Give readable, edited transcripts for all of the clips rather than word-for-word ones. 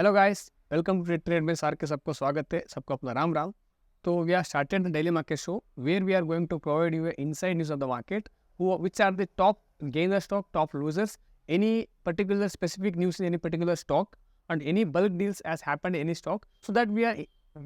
Hello guys, welcome to trade में सार के सबको स्वागत है। सबको अपना राम राम। तो we are started the daily market show where we are going to provide you inside news of the market, which are the top gainer stock, top losers, any particular specific news in any particular stock, and any bulk deals has happened in any stock, so that we are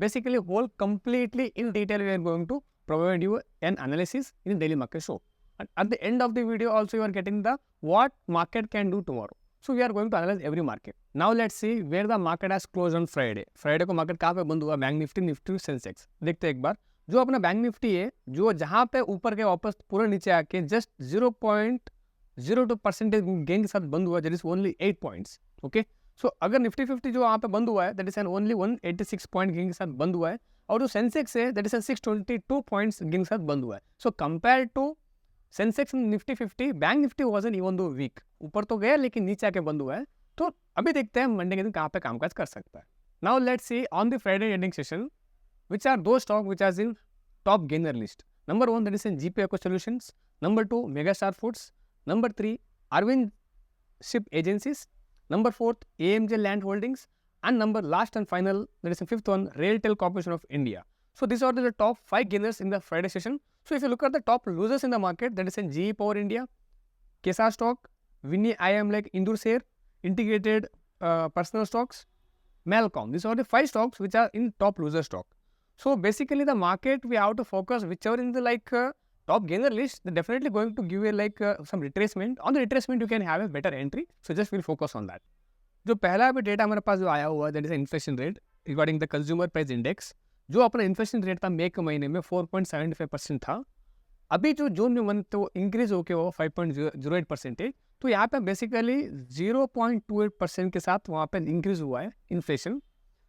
basically whole completely in detail. We are going to provide you an analysis in daily market show, and at the end of the video also you are getting the what market can do tomorrow. So we are going to analyze every market. Now let's see where the market has closed on Friday. Friday को market कहाँ पे बंद हुआ? Bank Nifty, Nifty, Sensex. देखते हैं एक बार। जो अपना बैंक निफ्टी है, जो जहाँ पे ऊपर के वापस पूरा नीचे आके जस्ट 0.02% गेन के साथ बंद हुआ, that is only 8 points. Okay, so अगर निफ्टी 50 जो वहाँ पे बंद हुआ है, that is an only 186 point gain के साथ बंद हुआ है, और जो सेंसेक्स है दैट इज 622 पॉइंट्स गेन के साथ बंद हुआ है। So compare to Sensex Nifty 50, bank Nifty wasn't even two week, ऊपर तो गया लेकिन नीचे आके बंद हुआ है। तो अभी देखते हैं मंडे के दिन कहाँ पे कामकाज कर सकता है। Now let's see on the Friday ending session which are those stock which are in top gainer list. Number 1, that is in GP Eco Solutions. Number 2, Megastar Foods. Number 3, Arvind Ship Agencies. Number 4, AMJ Land Holdings. And number last and final, that is the 5th one, Railtel Corporation of India. So these are the top 5 gainers in the Friday session. So if you look at the top losers in the market, that is in GE Power India, Kesar Stock, Winnie IM like Indurcare, Integrated Personal Stocks, Malcolm. These are the 5 stocks which are in top loser stock. So basically the market we have to focus whichever in the top gainer list, they're definitely going to give you some retracement. On the retracement you can have a better entry, so just we'll focus on that. जो पहला अभी data हमारे पास जो आया हुआ है, that is inflation rate regarding the consumer price index. जो अपना इन्फ्लेशन रेट था मई के महीने में 4.75% था। अभी जो जून में मंथ तो इंक्रीज होकर वो 5.08% है। तो यहाँ पे बेसिकली 0.28% के साथ वहाँ पे इंक्रीज हुआ है इन्फ्लेशन।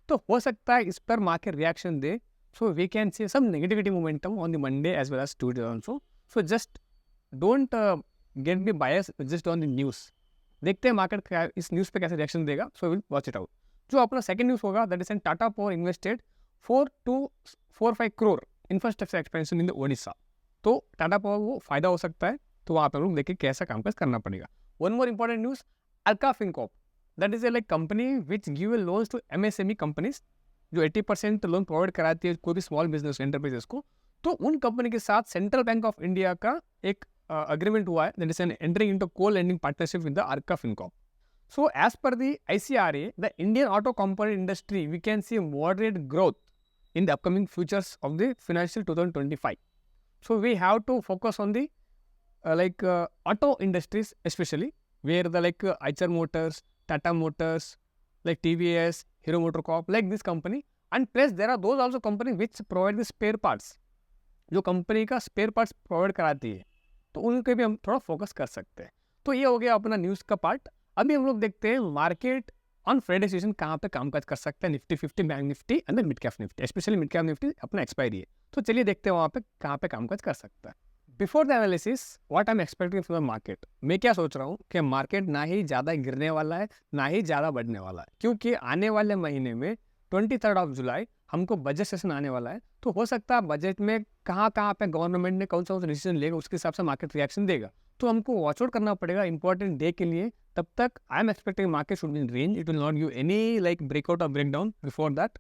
तो हो सकता है इस पर मार्केट रिएक्शन दे, so we can see some negativity momentum on the Monday as well as Tuesday also. So just don't get be bias just on the news. देखते हैं मार्केट इस न्यूज़ पे कैसे रिएक्शन देगा, so will watch it out. जो अपना second news होगा, that is an Tata Power invested 4 to 45 crore infrastructure expansion in the Odisha. तो टाटा पावर वो फायदा हो सकता है, तो वहाँ पर लोग देखिए कैसा कामकाज करना पड़ेगा। One more important news, Arka Fincorp, that is a company which give a loans to MSME companies, जो 80% लोन प्रोवाइड कराती है कोई भी स्मॉल बिजनेस एंटरप्राइजेस को। तो उन कंपनी के साथ सेंट्रल बैंक ऑफ इंडिया का एक अग्रीमेंट हुआ है, that is an entering into co-lending partnership with the Arka Fincorp. So as per the ICRA, the Indian auto component industry, we can see moderate growth in the upcoming futures of the financial 2025. So we have to focus on the auto industries, especially where the Eicher Motors, Tata Motors, like TVS, Hero MotoCorp, like this company. And plus there are those also companies which provide the spare parts. जो company का spare parts provide कराती है, तो उनके भी हम थोड़ा focus कर सकते हैं। तो ये हो गया अपना न्यूज़ का पार्ट। अभी हम लोग देखते हैं मार्केट ऑन फ्राइडे सेशन कहाँ पे कामकाज कर सकता है। Nifty 50, bank Nifty and mid cap Nifty, specially mid cap Nifty अपना एक्सपायरी है। तो चलिए देखते हैं वहाँ पे कहाँ पे कामकाज कर सकता है। Before the analysis, what I am expecting from the market, मैं क्या सोच रहा हूँ कि मार्केट ना ही ज़्यादा गिरने वाला है ना ही ज़्यादा बढ़ने वाला है, क्योंकि आने वाले महीने में 23 जुलाई हमको बजट सेशन आने वाला है। तो हो सकता है बजट में कहाँ पे गवर्नमेंट ने कौन सा डिसीजन लेगा, उसके हिसाब से मार्केट रिएक्शन देगा। तो हमको वॉच आउट करना पड़ेगा इंपॉर्टेंट डे के लिए। तब तक I am expecting market should be in range, it will not give any breakout और breakdown before that,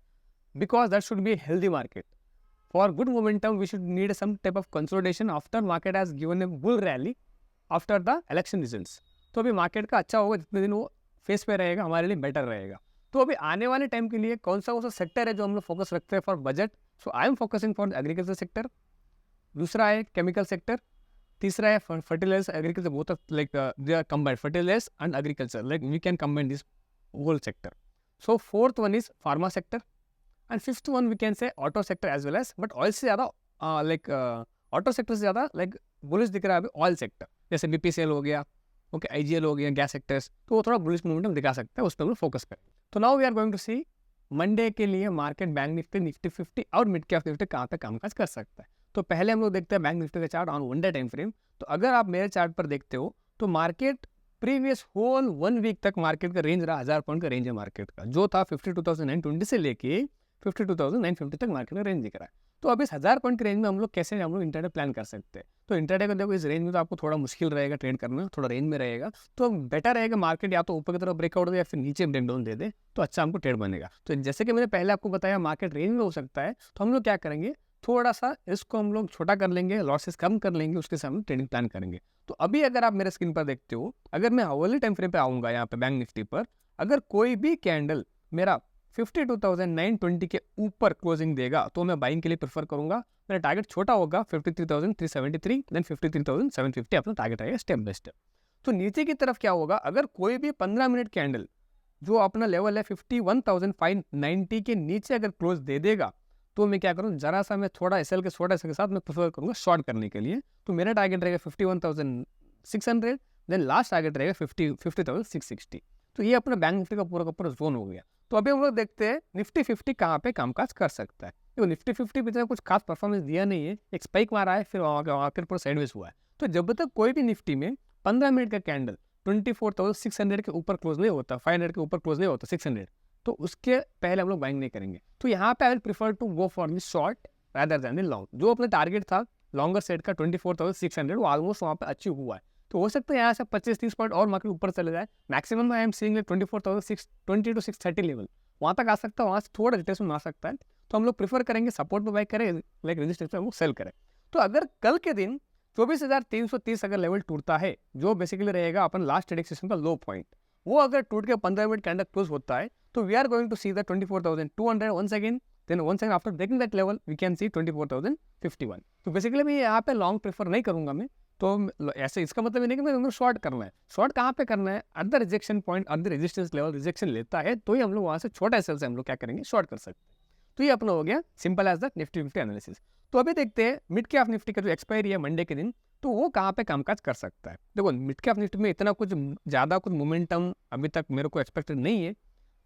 because that should be a healthy market. For good momentum we should need some type of consolidation after market has given a bull rally after the election results. तो अभी market का अच्छा होगा, जितने दिन वो face पे रहेगा हमारे लिए बेटर रहेगा। तो अभी आने वाले टाइम के लिए कौन सा सेक्टर है जो हम लोग फोकस रखते हैं for budget. So I am focusing for agriculture sector, दूसरा है केमिकल सेक्टर, तीसरा है fertiliser agriculture, both they are combined, fertiliser and agriculture, we can combine this whole sector. So fourth one is pharma sector and fifth one we can say auto sector as well as, but oil से ज़्यादा auto sector से ज़्यादा bullish दिख रहा है अभी oil sector, जैसे BPCL हो गया, ओके, IGL हो गया, गैस सेक्टर्स, तो वो थोड़ा बुलिश मोमेंटम दिखा सकता है, उस पर हम लोग फोकस करें। तो now we are going to see Monday के लिए मार्केट बैंक निफ्टी, निफ्टी 50 और मिड कैप निफ्टी कहाँ पे कामकाज कर सकता है। तो पहले हम लोग देखते हैं बैंक निफ्टी का chart on one day time frame. तो अगर आप मेरे चार्ट पर देखते हो तो मार्केट प्रीवियस होल 1 वीक तक मार्केट का रेंज रहा, 1000 पॉइंट का रेंज है मार्केट का, जो था 52,920 से लेके 52,950 तक मार्केट का रेंज दिख रहा है। तो अब इस 1000 पॉइंट के रेंज में हम लोग कैसे इंटरडे प्लान कर सकते हैं। तो इंट्राडे का देखो इस रेंज में तो आपको थोड़ा मुश्किल रहेगा ट्रेड करना, थोड़ा रेंज में रहेगा, तो बेटर रहेगा मार्केट या तो ऊपर की तरफ ब्रेकआउट दे या फिर नीचे ब्रेकडाउन दे दे, तो अच्छा हमको ट्रेड बनेगा। तो जैसे कि मैंने पहले आपको बताया मार्केट रेंज में हो सकता है, तो हम लोग क्या करेंगे, थोड़ा सा इसको हम लोग छोटा कर लेंगे, लॉसेस कम कर लेंगे, उसके साथ हम ट्रेडिंग प्लान करेंगे। तो अभी अगर आप मेरे स्क्रीन पर देखते हो, अगर मैं हाउरली टाइम फ्रेम पे आऊँगा यहाँ पे बैंक निफ्टी पर, अगर कोई भी कैंडल मेरा 52,920 के ऊपर क्लोजिंग देगा तो मैं बाइंग के लिए प्रेफर करूंगा। मेरा टारगेट छोटा होगा 53,373, देन 53,750 अपना टारगेट रहेगा स्टेप बाय स्टेप। तो नीचे की तरफ क्या होगा, अगर कोई भी 15 मिनट कैंडल जो अपना लेवल है 51,590 के नीचे अगर क्लोज दे देगा, तो मैं क्या करूँ, जरा सा मैं थोड़ा एसएल के साथ मैं प्रेफर करूंगा शॉर्ट करने के लिए। तो मेरा टारगेट रहेगा 51,600, देन लास्ट टारगेट रहेगा 50,660। तो ये अपना बैंक निफ्टी का पूरा जोन हो गया। तो अभी हम लोग देखते हैं निफ्टी 50 कहाँ पे कामकाज कर सकता है। देखो निफ्टी 50 भी इतना कुछ खास परफॉर्मेंस दिया नहीं है, एक स्पाइक मारा है, फिर वहाँ फिर पूरा साइडवेज हुआ है। तो जब तक कोई भी निफ्टी में 15 मिनट का कैंडल 24,600 के ऊपर क्लोज नहीं होता, 500 के ऊपर क्लोज नहीं होता, 600, तो उसके पहले हम लोग बाइंग नहीं करेंगे। तो यहाँ पे I will prefer to go for the short rather than the long. जो अपना टारगेट था लॉन्गर सेट का 24,600, वो ऑलमोस्ट वहाँ पे अचीव हुआ है। तो हो सकता है यहाँ से 25-30 पॉइंट और मार्केट ऊपर चले जाए। Maximum I am seeing 24,620 to 630 level, वहाँ तक आ सकता है, वहाँ से थोड़ा रिटेशन आ सकता है। तो हम लोग प्रीफर करेंगे सपोर्ट पे बाय करें, लाइक रेजिस्टेंस पे हम लोग सेल करें। तो अगर कल के दिन 24,330 अगर लेवल टूटता है, जो बेसिकली रहेगा अपन लास्ट ट्रेडिंग सेशन का लो पॉइंट, वो अगर टूट के 15 मिनट कैंडल क्लोज होता है, तो we are going to see the 24,200 once again, then once again after breaking that level we can see 24,051। तो बेसिकली मैं यहाँ पे लॉन्ग प्रेफर नहीं करूंगा मैं। तो ऐसे इसका मतलब ये नहीं कि मैं शॉर्ट करना है। शॉर्ट कहाँ पे करना है, at the rejection point, at the resistance level rejection लेता है तो ही हम लोग वहाँ से छोटा एसएल से हम लोग क्या करेंगे, शॉर्ट कर सकते हैं। तो ये अपना हो गया simple as the Nifty 50 analysis. तो अभी देखते हैं मिड कैप निफ्टी का जो एक्सपायरी है मंडे के दिन, तो वो कहाँ पे कामकाज कर सकता है। देखो मिड कैप निफ्टी में इतना कुछ ज़्यादा कुछ मोमेंटम अभी तक मेरे को एक्सपेक्टेड नहीं है।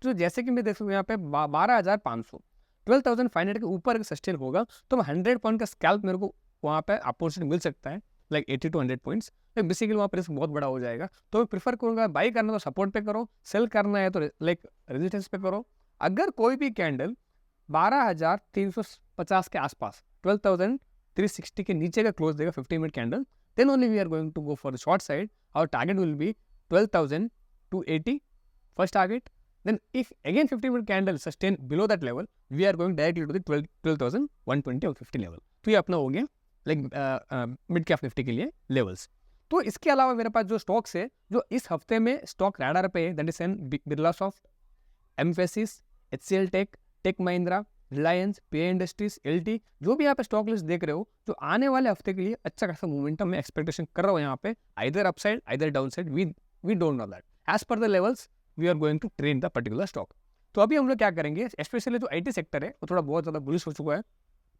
तो जैसे कि मैं देख सकूँ यहाँ पे 12,500 12,500 के ऊपर सस्टेन होगा, तो 100 पॉइंट का स्कैल्प मेरे को वहाँ पे अपॉर्चुनिटी मिल सकता है, लाइक 80 to 100 पॉइंट्स। तो बेसिकली वहाँ पर रिस्क बहुत बड़ा हो जाएगा। तो मैं प्रीफर करूँगा बाई करना तो सपोर्ट पे करो, सेल करना है तो लाइक रेजिस्टेंस पे करो। अगर कोई भी कैंडल 12,350 के आसपास 12,360 के नीचे का क्लोज देगा 50 minute candle, then only we are going to go for the short side. Our target will be 12,280 first target. Then if again 50 minute candle sustain below that level, we are going directly to the 12,120 और 50 level। तो ये अपना हो गया like mid cap Nifty के लिए levels. तो इसके अलावा मेरे पास जो स्टॉक्स है जो इस हफ्ते में स्टॉक रैडार पे है, that is an Birlasoft, Mphasis, HCL tech, tech Mahindra, Reliance, पे इंडस्ट्रीज, एलटी, जो भी यहाँ पे स्टॉक लिस्ट देख रहे हो, जो आने वाले हफ्ते के लिए अच्छा खासा मोमेंटम मैं एक्सपेक्टेशन कर रहा हूँ यहाँ पे, either upside either down side, we don't know that. As per the levels we are going to trade the particular stock. तो अभी हम लोग क्या करेंगे, स्पेशली जो आईटी सेक्टर है वो थोड़ा बहुत ज़्यादा बुलिश हो चुका है,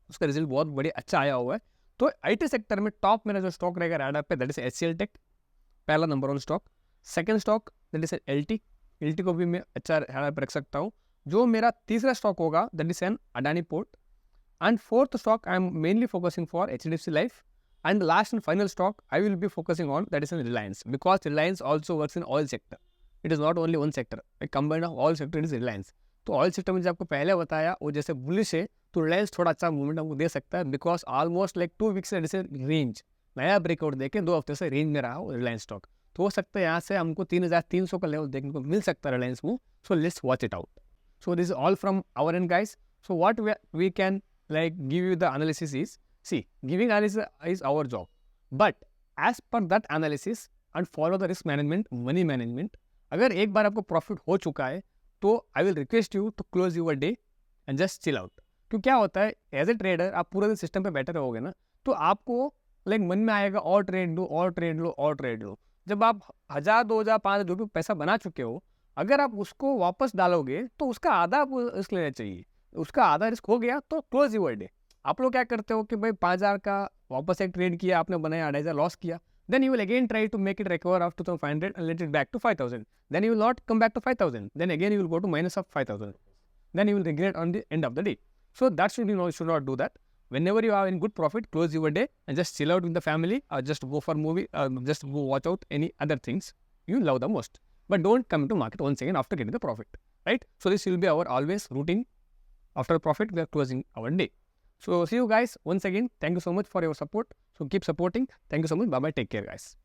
उसका रिजल्ट बहुत बढ़िया अच्छा आया हुआ है। तो आईटी सेक्टर में टॉप मेरा जो स्टॉक रहेगा रैडार पे, दैट इज एचसीएल टेक, पहला number 1 stock. Second stock that is LT, LT को भी मैं अच्छा रैडार पे रख सकता हूँ। जो मेरा तीसरा स्टॉक होगा that is an Adani port. And fourth stock I am mainly focusing for HDFC life. And last and final stock I will be focusing on that is an Reliance, because Reliance also works in oil sector. It is not only one sector, एक combined of all sector is Reliance. तो oil sector में जब आपको पहले बताया वो जैसे bullish है, तो रिलायंस थोड़ा अच्छा मूवमेंट हमको दे सकता है, बिकॉज ऑलमोस्ट लाइक 2 वीक्स से जैसे रेंज नया ब्रेकआउट देके 2 हफ्ते से रेंज में रहा हो रिलायंस स्टॉक। तो हो सकता है यहाँ से हमको 3,300 का लेवल देखने को मिल सकता है रिलायंस में। So let's watch it out. So this is all from our end guys. So what we can like give you the analysis is, see giving analysis is our job, but as per that analysis and follow the risk management, money management. अगर एक बार आपको profit हो चुका है तो I will request you to close your day and just chill out. क्यों क्या होता है, एज ए ट्रेडर आप पूरे दिन सिस्टम पे बैठे रहोगे ना, तो आपको लाइक मन में आएगा और ट्रेड लो और ट्रेड लो और ट्रेड लो। जब आप 1,000 2,000 5,000 जो भी पैसा बना चुके हो, अगर आप उसको वापस डालोगे तो उसका आधा रिस्क लेना चाहिए। उसका आधा रिस्क हो गया तो क्लोज यूर डे। आप लोग क्या करते हो कि भाई 5,000 का वापस एक ट्रेड किया आपने, बनाया 2,500 लॉस किया, then you will again try to make it recover of 2,500 and let it back to 5,000. Then you will not come back to 5,000. Then again you will go to minus of 5,000. Then you will regret on the end of the day. So that should not do that. Whenever you are in good profit, close your day and just chill out with the family, or just go for movie, just go watch out any other things you love the most. But don't come into market once again after getting the profit, right? So this will be our always routine. After profit, we are closing our day. So see you guys once again. Thank you so much for your support. So keep supporting. Thank you so much. Bye bye. Take care, guys.